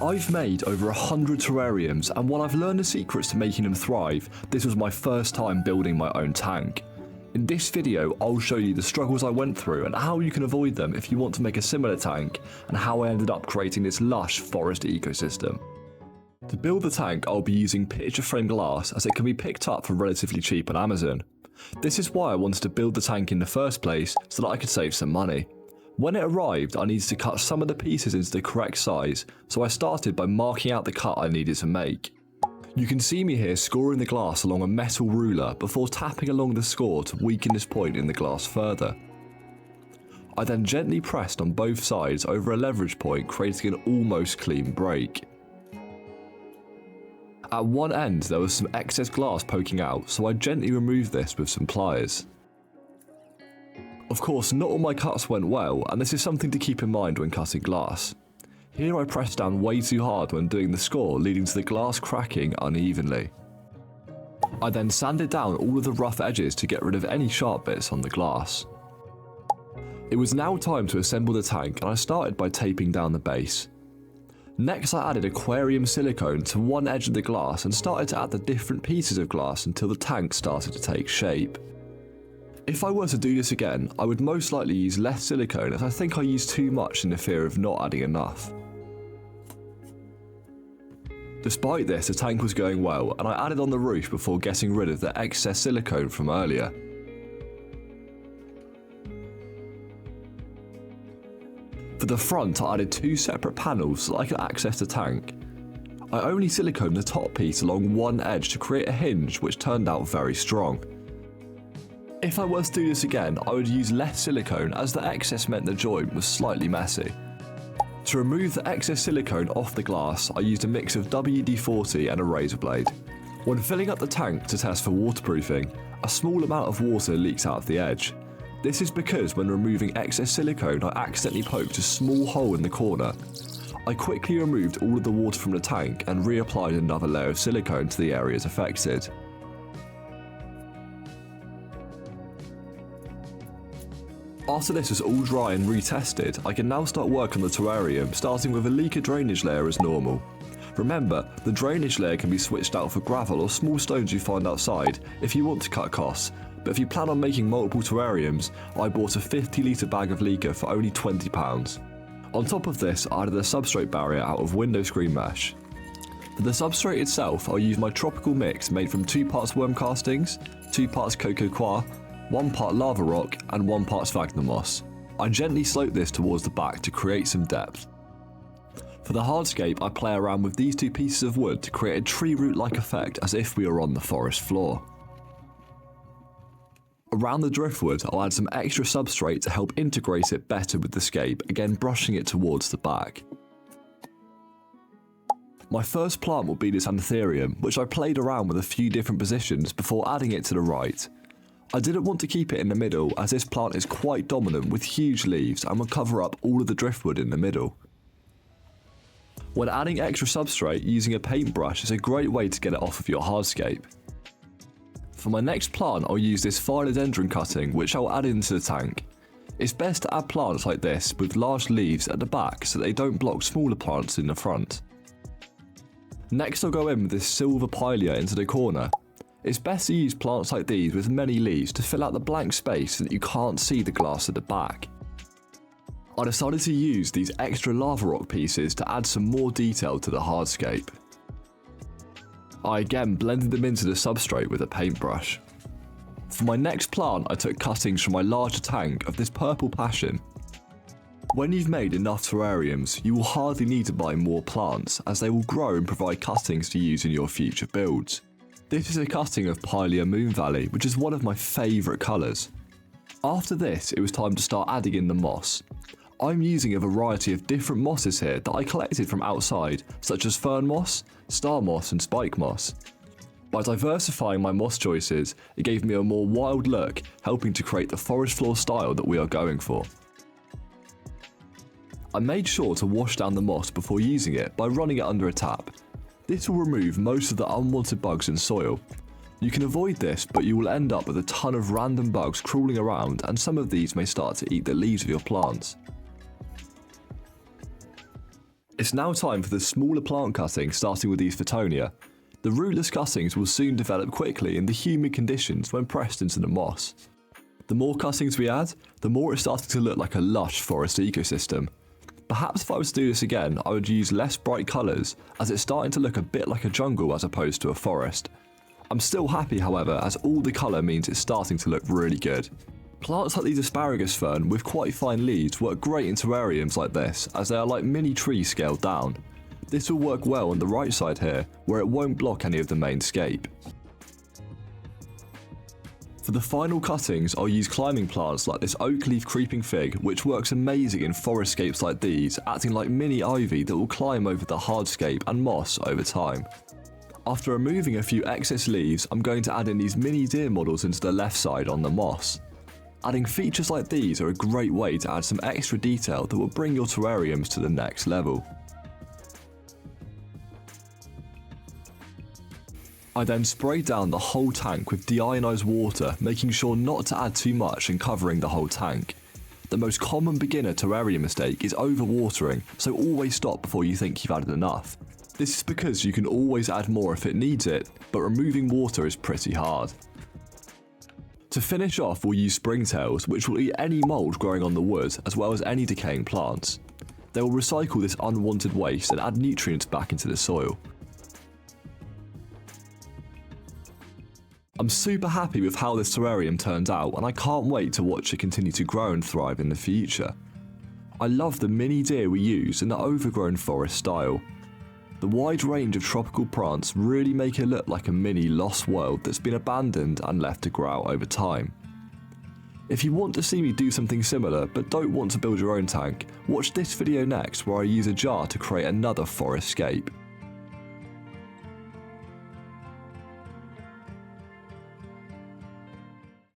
I've made over 100 terrariums, and while I've learned the secrets to making them thrive, this was my first time building my own tank. In this video, I'll show you the struggles I went through and how you can avoid them if you want to make a similar tank, and how I ended up creating this lush forest ecosystem. To build the tank, I'll be using picture frame glass as it can be picked up for relatively cheap on Amazon. This is why I wanted to build the tank in the first place, so that I could save some money. When it arrived, I needed to cut some of the pieces into the correct size, so I started by marking out the cut I needed to make. You can see me here scoring the glass along a metal ruler before tapping along the score to weaken this point in the glass further. I then gently pressed on both sides over a leverage point, creating an almost clean break. At one end there was some excess glass poking out, so I gently removed this with some pliers. Of course, not all my cuts went well, and this is something to keep in mind when cutting glass. Here I pressed down way too hard when doing the score, leading to the glass cracking unevenly. I then sanded down all of the rough edges to get rid of any sharp bits on the glass. It was now time to assemble the tank, and I started by taping down the base. Next I added aquarium silicone to one edge of the glass and started to add the different pieces of glass until the tank started to take shape. If I were to do this again, I would most likely use less silicone, as I think I used too much in the fear of not adding enough. Despite this, the tank was going well, and I added on the roof before getting rid of the excess silicone from earlier. For the front, I added two separate panels so that I could access the tank. I only siliconed the top piece along one edge to create a hinge, which turned out very strong. If I were to do this again, I would use less silicone, as the excess meant the joint was slightly messy. To remove the excess silicone off the glass, I used a mix of WD-40 and a razor blade. When filling up the tank to test for waterproofing, a small amount of water leaks out of the edge. This is because when removing excess silicone, I accidentally poked a small hole in the corner. I quickly removed all of the water from the tank and reapplied another layer of silicone to the areas affected. After this was all dry and retested, I can now start work on the terrarium, starting with a leaker drainage layer as normal. Remember, the drainage layer can be switched out for gravel or small stones you find outside if you want to cut costs, but if you plan on making multiple terrariums, I bought a 50-litre bag of leaker for only £20. On top of this, I added a substrate barrier out of window screen mesh. For the substrate itself, I'll use my tropical mix made from 2 parts worm castings, 2 parts coco coir, 1 part lava rock and 1 part sphagnum moss. I gently slope this towards the back to create some depth. For the hardscape, I play around with these 2 pieces of wood to create a tree root-like effect as if we were on the forest floor. Around the driftwood, I'll add some extra substrate to help integrate it better with the scape, again brushing it towards the back. My first plant will be this Terrarium, which I played around with a few different positions before adding it to the right. I didn't want to keep it in the middle, as this plant is quite dominant with huge leaves and will cover up all of the driftwood in the middle. When adding extra substrate, using a paintbrush is a great way to get it off of your hardscape. For my next plant, I'll use this philodendron cutting, which I'll add into the tank. It's best to add plants like this with large leaves at the back so they don't block smaller plants in the front. Next I'll go in with this silver pilear into the corner. It's best to use plants like these with many leaves to fill out the blank space so that you can't see the glass at the back. I decided to use these extra lava rock pieces to add some more detail to the hardscape. I again blended them into the substrate with a paintbrush. For my next plant, I took cuttings from my larger tank of this purple passion. When you've made enough terrariums, you will hardly need to buy more plants, as they will grow and provide cuttings to use in your future builds. This is a cutting of Pilear Moon Valley, which is one of my favourite colours. After this, it was time to start adding in the moss. I'm using a variety of different mosses here that I collected from outside, such as fern moss, star moss and spike moss. By diversifying my moss choices, it gave me a more wild look, helping to create the forest floor style that we are going for. I made sure to wash down the moss before using it by running it under a tap. This will remove most of the unwanted bugs in soil. You can avoid this, but you will end up with a ton of random bugs crawling around, and some of these may start to eat the leaves of your plants. It's now time for the smaller plant cuttings, starting with these Photonia. The rootless cuttings will soon develop quickly in the humid conditions when pressed into the moss. The more cuttings we add, the more it's starting to look like a lush forest ecosystem. Perhaps if I was to do this again, I would use less bright colours, as it's starting to look a bit like a jungle as opposed to a forest. I'm still happy, however, as all the colour means it's starting to look really good. Plants like these asparagus fern with quite fine leaves work great in terrariums like this, as they are like mini trees scaled down. This will work well on the right side here, where it won't block any of the main scape. For the final cuttings, I'll use climbing plants like this oak leaf creeping fig, which works amazing in forest scapes like these, acting like mini ivy that will climb over the hardscape and moss over time. After removing a few excess leaves, I'm going to add in these mini deer models into the left side on the moss. Adding features like these are a great way to add some extra detail that will bring your terrariums to the next level. I then sprayed down the whole tank with deionized water, making sure not to add too much and covering the whole tank. The most common beginner terrarium mistake is overwatering, so always stop before you think you've added enough. This is because you can always add more if it needs it, but removing water is pretty hard. To finish off, we'll use springtails, which will eat any mould growing on the wood, as well as any decaying plants. They will recycle this unwanted waste and add nutrients back into the soil. I'm super happy with how this terrarium turned out, and I can't wait to watch it continue to grow and thrive in the future. I love the mini deer we use and the overgrown forest style. The wide range of tropical plants really make it look like a mini lost world that's been abandoned and left to grow out over time. If you want to see me do something similar but don't want to build your own tank, watch this video next where I use a jar to create another forest scape.